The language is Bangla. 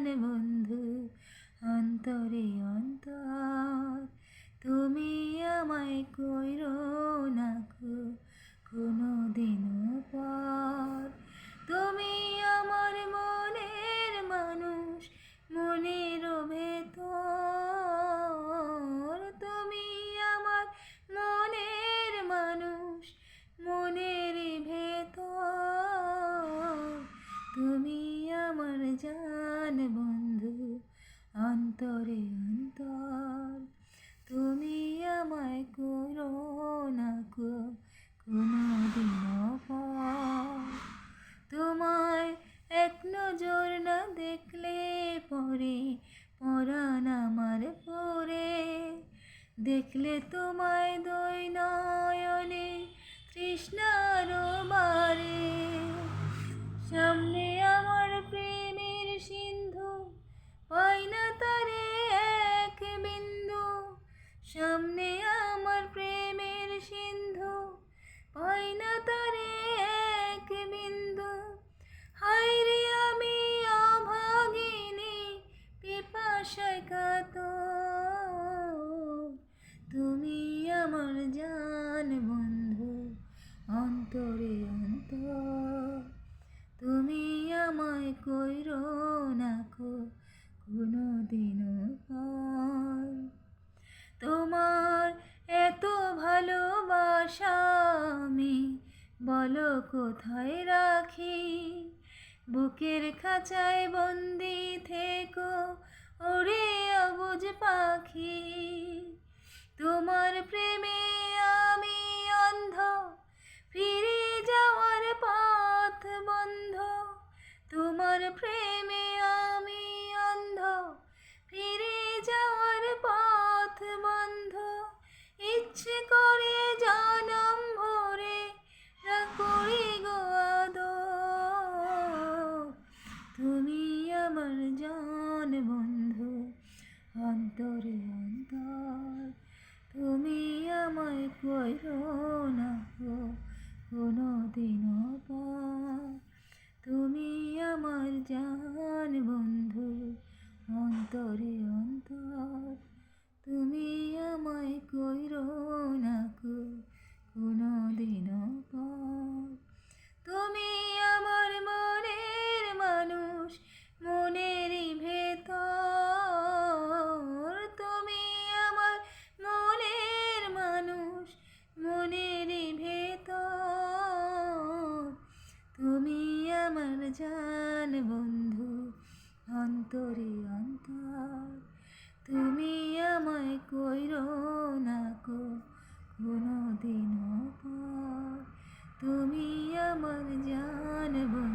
জান বন্ধু অন্তরে অন্তর, তুমি আমায় কইরো না কোনো দিনও পর। তুমি আমার মনের মানুষ, মনের ভেতর, তুমি আমার মনের মানুষ, মনের ভেতর, তুমি আমার জান বন্ধু অন্তরে অন্তর, তুমি আমায় করো না কোনো দিনও পর। তোমায় এক নজর না দেখলে পরে পরাণ আমার পরে, দেখলে তোমায় দুই নয়নে তৃষ্ণার বারে। সামনে আমার প্রেমের সিন্ধু, পাই না তারে এক বিন্দু। সামনে আমার প্রেমের সিন্ধু, পাই না তারে এক বিন্দু। হায় রে আমি অভাগিনী, পিপাসায় কাতর, তুমি আমার জান বন্ধু অন্তরে অন্তর, তুমি আমায় কইরো না কোনো দিনও পর। তোমার এত ভালোবাসা আমি বলো কোথায় রাখি, বুকের খাঁচায় বন্দি থেকো ওরে অবুঝ পাখি। তোমার প্রেমে আমি অন্ধ, ফিরে যাওয়ার পথ বন্ধ। তোমার প্রেমে আমি অন্ধ, ফিরে যাওয়ার পথ বন্ধ। ইচ্ছে করে জনম ভরে না করি গো আদর, তুমি আমার জান বন্ধু অন্তরে অন্তর, তুমি আমায় কইরো না কোনো দিনও পর। তুমি আমার জান বন্ধু অন্তরে অন্তর, তুমি আমায় কইরো না কোনো দিনও পর। তুমি আমার মনের মানুষ, মনের ভেতর, তুমি আমার মনের মানুষ, মনের ভেতর, তুমি আমার জান বন্ধু অন্তরে অন্তর, তুমি আমায় কইরো না কোনো দিনও পর। তুমি আমার জান বন্ধু।